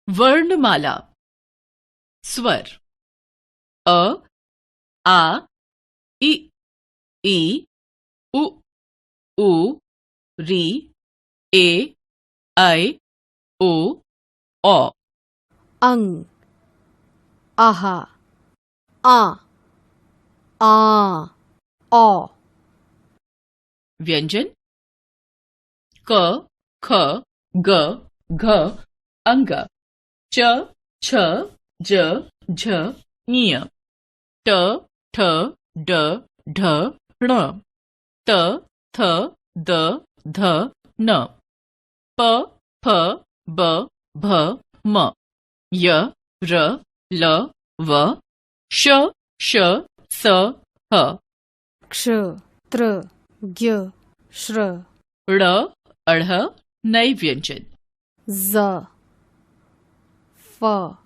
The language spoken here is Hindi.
वर्णमाला स्वर अ आ इ ई उ ऊ री ए ऐ ओ औ अंग आहा आ आ औ व्यंजन क ख ग घ अंग च छ ज झ ञ ट ठ ड ढ ण त थ द ध न प फ ब भ म य र ल व श श स ह क्ष त्र ज्ञ श्र ळ अढ नै व्यंजन ज फ